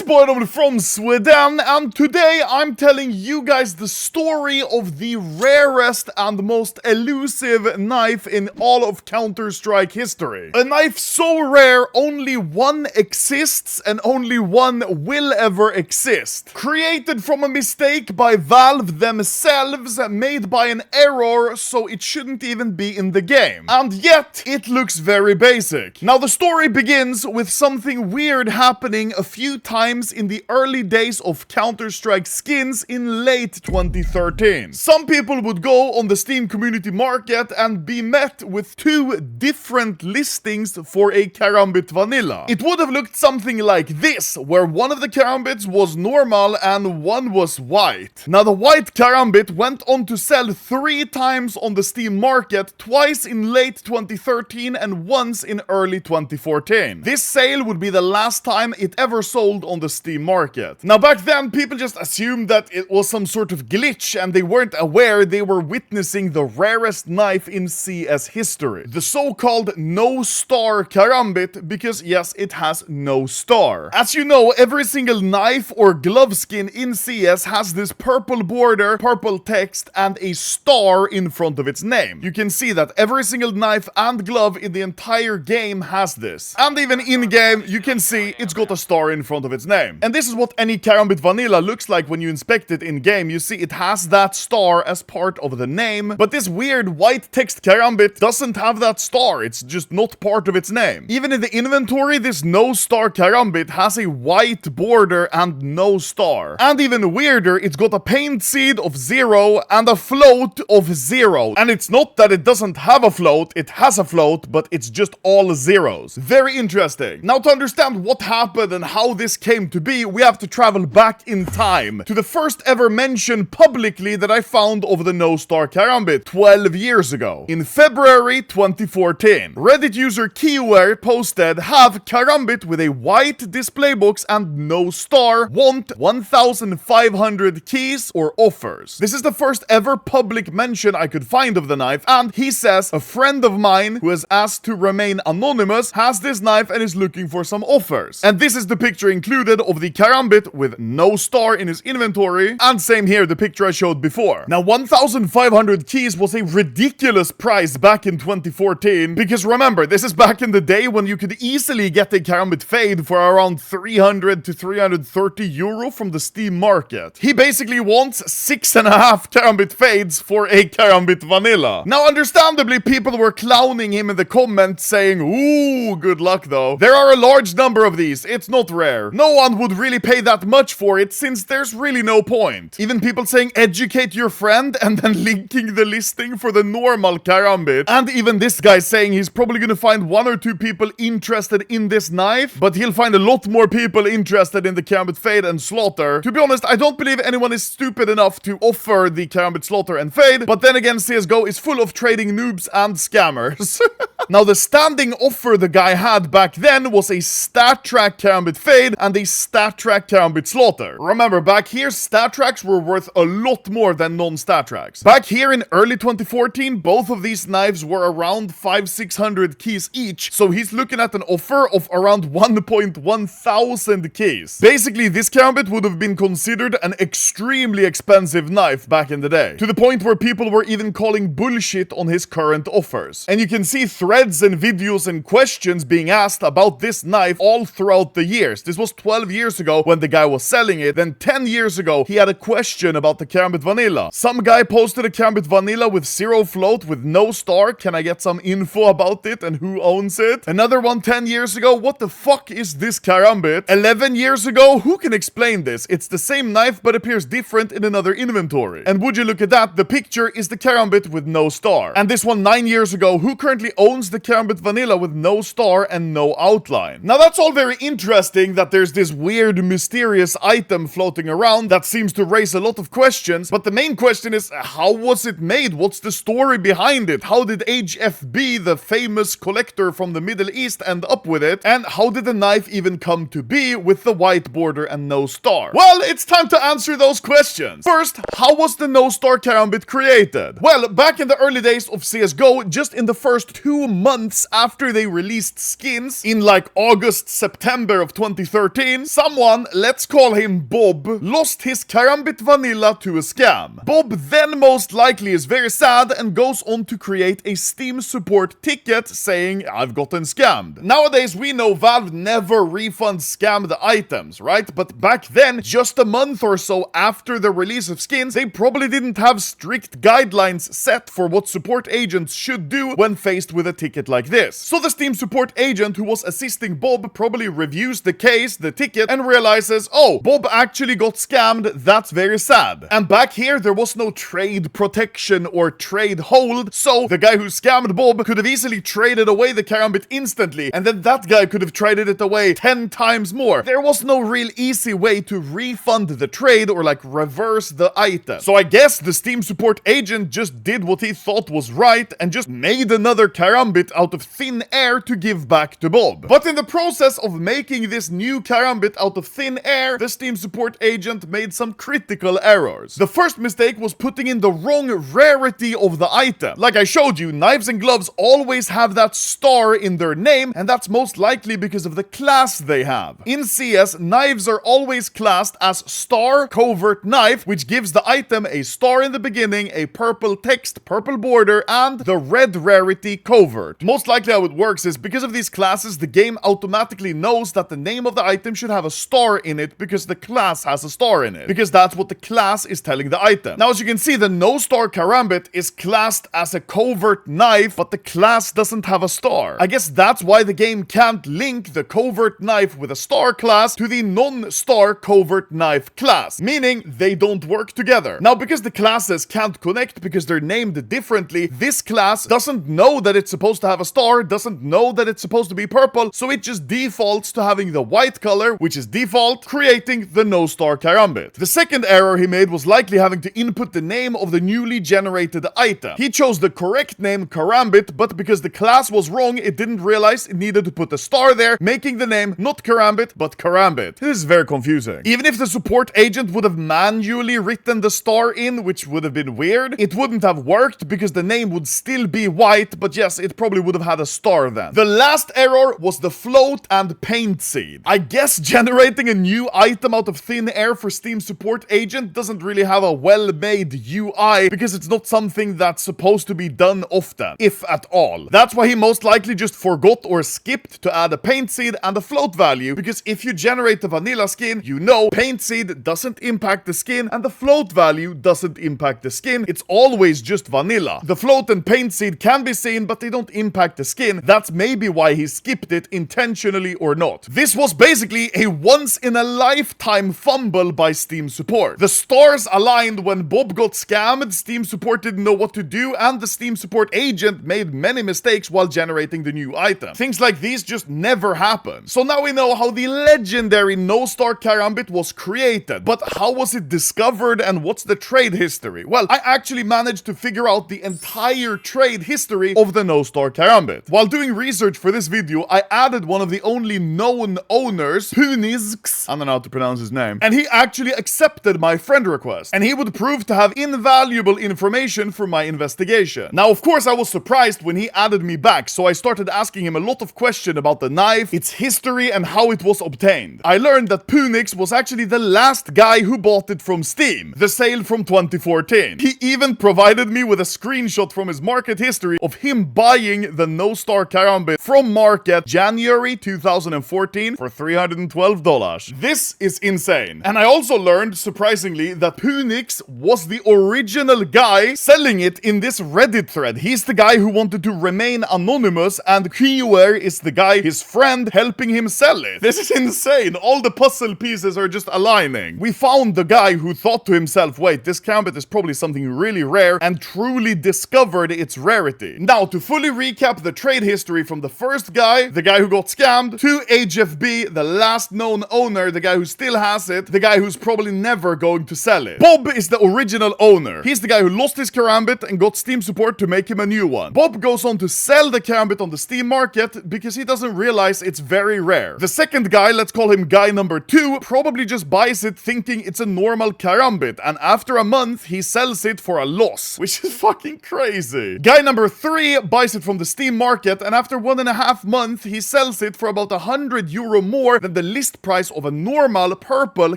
Boydom from Sweden, and today I'm telling you guys the story of the rarest and most elusive knife in all of Counter-Strike history. A knife so rare only one exists and only one will ever exist. Created from a mistake by Valve themselves, made by an error, so it shouldn't even be in the game. And yet, it looks very basic. Now the story begins with something weird happening a few times in the early days of Counter-Strike skins in late 2013. Some people would go on the Steam community market and be met with two different listings for a Karambit Vanilla. It would have looked something like this, where one of the Karambits was normal and one was white. Now the white Karambit went on to sell 3 times on the Steam market, twice in late 2013 and once in early 2014. This sale would be the last time it ever sold on the Steam market. Now back then, people just assumed that it was some sort of glitch and they weren't aware they were witnessing the rarest knife in CS history. The so-called no star Karambit, because yes, it has no star. As you know, every single knife or glove skin in CS has this purple border, purple text, and a star in front of its name. You can see that every single knife and glove in the entire game has this. And even in-game, you can see it's got a star in front of its name. And this is what any Karambit Vanilla looks like when you inspect it in-game. You see it has that star as part of the name, but this weird white text Karambit doesn't have that star. It's just not part of its name. Even in the inventory, this no star Karambit has a white border and no star. And even weirder, it's got a paint seed of 0 and a float of 0. And it's not that it doesn't have a float, it has a float, but it's just all zeros. Very interesting. Now to understand what happened and how this came to be, we have to travel back in time to the first ever mention publicly that I found of the no star Karambit 12 years ago. In February 2014, Reddit user Keyware posted, "Have Karambit with a white display box and no star, want 1,500 keys or offers." This is the first ever public mention I could find of the knife, and he says a friend of mine who has asked to remain anonymous has this knife and is looking for some offers. And this is the picture included of the Karambit with no star in his inventory, and same here, the picture I showed before. Now 1,500 keys was a ridiculous price back in 2014, because remember, this is back in the day when you could easily get a Karambit Fade for around 300 to 330 euro from the Steam market. He basically wants 6.5 Karambit Fades for a Karambit Vanilla. Now understandably, people were clowning him in the comments saying, "Ooh, good luck though. There are a large number of these, it's not rare. No one would really pay that much for it since there's really no point." Even people saying educate your friend and then linking the listing for the normal Karambit. And even this guy saying he's probably gonna find 1 or 2 people interested in this knife, but he'll find a lot more people interested in the Karambit Fade and Slaughter. To be honest, I don't believe anyone is stupid enough to offer the Karambit Slaughter and Fade, but then again, CSGO is full of trading noobs and scammers. Now the standing offer the guy had back then was a stat track Karambit Fade and a stat track Karambit Slaughter. Remember, back here, stat tracks were worth a lot more than non-stat tracks. Back here in early 2014, both of these knives were around 500-600 keys each, so he's looking at an offer of around 1.1 thousand keys. Basically, this Karambit would have been considered an extremely expensive knife back in the day, to the point where people were even calling bullshit on his current offers. And you can see threads and videos and questions being asked about this knife all throughout the years. This was 12 years ago when the guy was selling it. Then 10 years ago, he had a question about the Karambit Vanilla. Some guy posted a Karambit Vanilla with 0 float with no star. Can I get some info about it and who owns it? Another one 10 years ago. What the fuck is this Karambit? 11 years ago. Who can explain this? It's the same knife but appears different in another inventory. And would you look at that, the picture is the Karambit with no star. And this one 9 years ago. Who currently owns the Karambit Vanilla with no star and no outline? Now that's all very interesting that there's this weird mysterious item floating around that seems to raise a lot of questions, but the main question is, how was it made? What's the story behind it? How did HFB, the famous collector from the Middle East, end up with it? And how did the knife even come to be with the white border and no star? Well, it's time to answer those questions. First, how was the no star Karambit created? Well, back in the early days of CSGO, just in the first 2 months after they released skins, in like August, September of 2013, skin, someone, let's call him Bob, lost his Karambit Vanilla to a scam. Bob then most likely is very sad and goes on to create a Steam support ticket saying, I've gotten scammed. Nowadays, we know Valve never refunds scammed items, right? But back then, just a month or so after the release of skins, they probably didn't have strict guidelines set for what support agents should do when faced with a ticket like this. So the Steam support agent who was assisting Bob probably reviews the case, the ticket, and realizes, oh, Bob actually got scammed, that's very sad. And back here, there was no trade protection or trade hold, so the guy who scammed Bob could have easily traded away the Karambit instantly, and then that guy could have traded it away 10 times more. There was no real easy way to refund the trade or like reverse the item. So I guess the Steam support agent just did what he thought was right and just made another Karambit out of thin air to give back to Bob. But in the process of making this new Karambit out of thin air, the Steam support agent made some critical errors. The first mistake was putting in the wrong rarity of the item. Like I showed you, knives and gloves always have that star in their name, and that's most likely because of the class they have. In CS, knives are always classed as star covert knife, which gives the item a star in the beginning, a purple text, purple border, and the red rarity covert. Most likely how it works is because of these classes, the game automatically knows that the name of the item should have a star in it because the class has a star in it, because that's what the class is telling the item. Now, as you can see, the no star Karambit is classed as a covert knife, but the class doesn't have a star. I guess that's why the game can't link the covert knife with a star class to the non-star covert knife class, meaning they don't work together. Now, because the classes can't connect because they're named differently, this class doesn't know that it's supposed to have a star, doesn't know that it's supposed to be purple, so it just defaults to having the white color, which is default, creating the no star Karambit. The second error he made was likely having to input the name of the newly generated item. He chose the correct name Karambit, but because the class was wrong, it didn't realize it needed to put a star there, making the name not Karambit, but Karambit. This is very confusing. Even if the support agent would have manually written the star in, which would have been weird, it wouldn't have worked because the name would still be white, but yes, it probably would have had a star then. The last error was the float and paint seed. I guess generating a new item out of thin air for Steam support agent doesn't really have a well-made UI because it's not something that's supposed to be done often, if at all. That's why he most likely just forgot or skipped to add a paint seed and a float value, because if you generate the vanilla skin, you know paint seed doesn't impact the skin and the float value doesn't impact the skin. It's always just vanilla. The float and paint seed can be seen, but they don't impact the skin. That's maybe why he skipped it, intentionally or not. This was basically a once-in-a-lifetime fumble by Steam support. The stars aligned when Bob got scammed, Steam support didn't know what to do, and the Steam support agent made many mistakes while generating the new item. Things like these just never happen. So now we know how the legendary no-star Karambit was created, but how was it discovered and what's the trade history? Well, I actually managed to figure out the entire trade history of the no-star Karambit. While doing research for this video, I added one of the only known owners, Punizks, I don't know how to pronounce his name, and he actually accepted my friend request, and he would prove to have invaluable information for my investigation. Now, of course, I was surprised when he added me back, so I started asking him a lot of questions about the knife, its history, and how it was obtained. I learned that Punix was actually the last guy who bought it from Steam, the sale from 2014. He even provided me with a screenshot from his market history of him buying the no-star Karambit from market January 2014 for $312. This is insane. And I also learned, surprisingly, that Punix was the original guy selling it in this Reddit thread. He's the guy who wanted to remain anonymous, and Kiwer is the guy, his friend, helping him sell it. This is insane. All the puzzle pieces are just aligning. We found the guy who thought to himself, wait, this Karambit is probably something really rare, and truly discovered its rarity. Now, to fully recap the trade history from the first guy, the guy who got scammed, to HFB, the last known owner, the guy who still has it, the guy who's probably never going to sell it. Bob is the original owner. He's the guy who lost his Karambit and got Steam support to make him a new one. Bob goes on to sell the Karambit on the Steam market because he doesn't realize it's very rare. The second guy, let's call him guy number 2, probably just buys it thinking it's a normal Karambit, and after a month, he sells it for a loss, which is fucking crazy. Guy number 3 buys it from the Steam market, and after 1.5 months, he sells it for about €100 more than the list price of a normal purple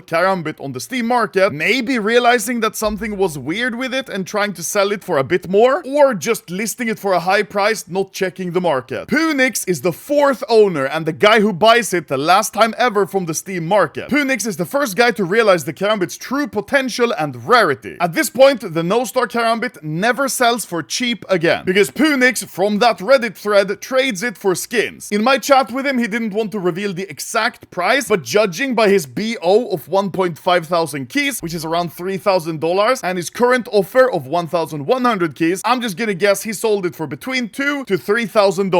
karambit on the Steam market, maybe realizing that something was weird with it and trying to sell it for a bit more, or just listing it for a high price, not checking the market. Punix is the 4th owner and the guy who buys it the last time ever from the Steam market. Punix is the first guy to realize the karambit's true potential and rarity. At this point, the no-star karambit never sells for cheap again, because Punix, from that Reddit thread, trades it for skins. In my chat with him, he didn't want to reveal the exact price, but judging by his BO of 1.5 thousand keys, which is around $3,000, and his current offer of 1,100 keys, I'm just gonna guess he sold it for between $2,000 to $3,000.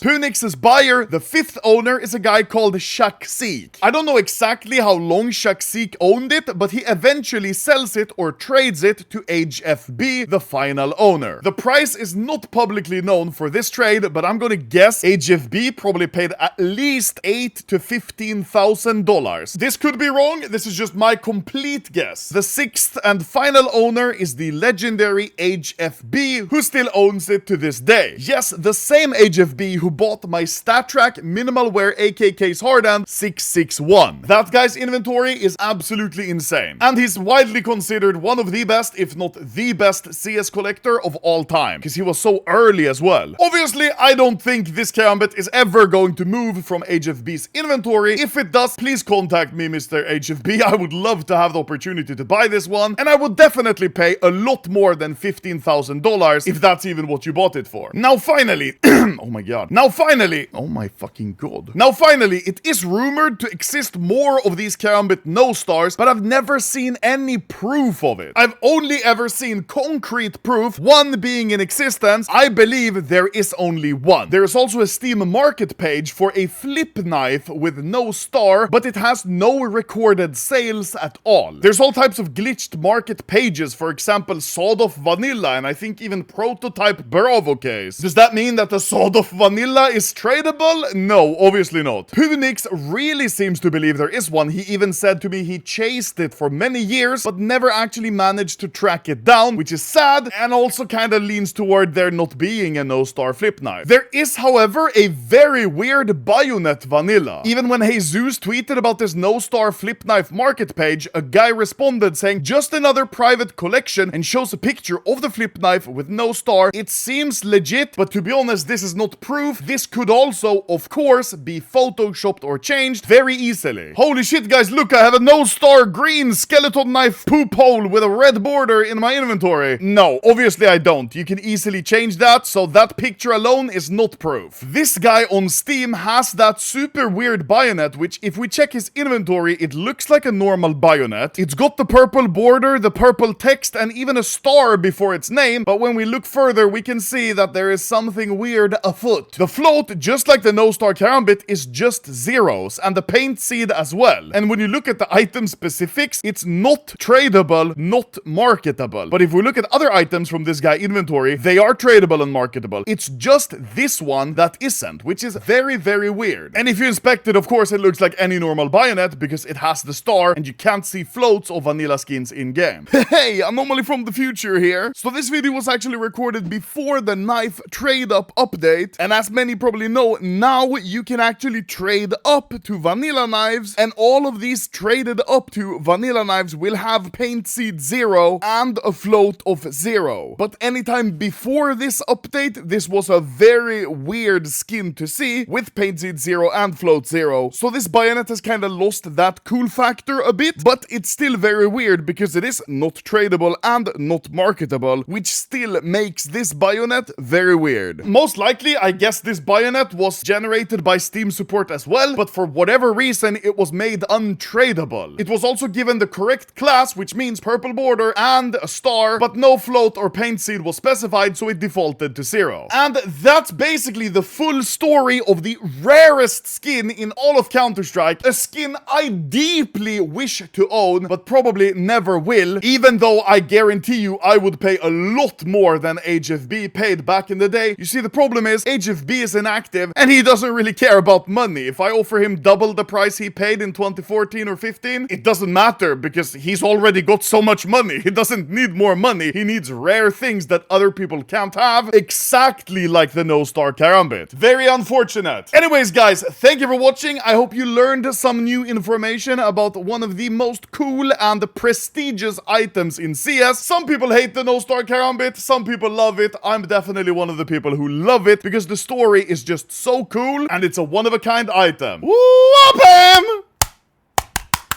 Punix's buyer, the 5th owner, is a guy called Shaksik. I don't know exactly how long Shaksik owned it, but he eventually sells it or trades it to HFB, the final owner. The price is not publicly known for this trade, but I'm gonna guess HFB probably paid at least $8,000 to $15,000. This could be wrong, this is just my complete guess. The 6th and final owner is the legendary HFB, who still owns it to this day. Yes, the same HFB who bought my StatTrack Minimal Wear AK Case Hardhand 661. That guy's inventory is absolutely insane, and he's widely considered one of the best, if not the best, CS collector of all time, because he was so early as well. Obviously, I don't think this karambit is ever going to move from HFB's inventory. If it does, please contact me, Mr. HFB. I would love to have the opportunity to buy this one, and I would definitely pay a lot more than $15,000 if that's even what you bought it for. Now finally, oh my god. Now finally, oh my fucking god. Now finally, it is rumored to exist more of these karambit no stars, but I've never seen any proof of it. I've only ever seen concrete proof, one being in existence. I believe there is only one. There is also a Steam market page for a flip knife with no star, but it has no recorded sales at all. There's all types of glitched market pages, for example, Sawed-Off Vanilla, and I think even Prototype Bravo case. Does that mean that the Sawed-Off Vanilla is tradable? No, obviously not. Punix really seems to believe there is one. He even said to me he chased it for many years, but never actually managed to track it down, which is sad, and also kind of leans toward there not being a no-star flip knife. There is, however, a very weird Bayonet Vanilla. Even when Jesus tweeted about this no-star flip knife market page, a guy responded saying, just another private collection, and shows a picture of the flip knife with no star. It seems legit, but to be honest, this is not proof. This could also, of course, be photoshopped or changed very easily. Holy shit, guys, look, I have a no-star green skeleton knife poop hole with a red border in my inventory. No, obviously I don't. You can easily change that, so that picture alone is not proof. This guy on Steam has that super weird bayonet, which if we check his inventory, it looks like a normal bayonet. It's got the purple border, the purple text, and even a star before its name, but when we look further, we can see that there is something weird afoot. The float, just like the no-star karambit, is just zeros, and the paint seed as well. And when you look at the item specifics, it's not tradable, not marketable. But if we look at other items from this guy inventory, they are tradable and marketable. It's just this one that isn't, which is very, very weird. And if you inspect it, of course, it looks like any normal bayonet because it has the star and you can't see floats of vanilla skins in-game. Hey, Anomaly from the future here. So this video was actually recorded before the knife trade-up update, and as many probably know, now you can actually trade up to vanilla knives, and all of these traded up to vanilla knives will have paint seed 0 and a float of 0. But anytime before this update, this was a very weird skin to see with paint seed 0 and float 0. So this bayonet has kind of lost that cool factor a bit, but it's still very weird because it is not tradable and not marketable, which still makes this bayonet very weird. Most likely, I guess this bayonet was generated by Steam support as well, but for whatever reason, it was made untradeable. It was also given the correct class, which means purple border and a star, but no float or paint seed was specified, so it defaulted to 0. And that's basically the full story of the rarest skin in all of Counter-Strike, a skin I deeply wish to own, but probably never will, even though I guarantee you I would pay a lot more than HFB paid back in the day. You see, the problem is HFB is inactive and he doesn't really care about money. If I offer him double the price he paid in 2014 or 15, it doesn't matter because he's already got so much money. He doesn't need more money. He needs rare things that other people can't have, exactly like the no-star karambit. Very unfortunate. Anyways, guys, thank you for watching. I hope you you learned some new information about one of the most cool and prestigious items in CS. Some people hate the no-star karambit, some people love it. I'm definitely one of the people who love it because the story is just so cool and it's a one-of-a-kind item. Whoop him!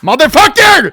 Motherfucker!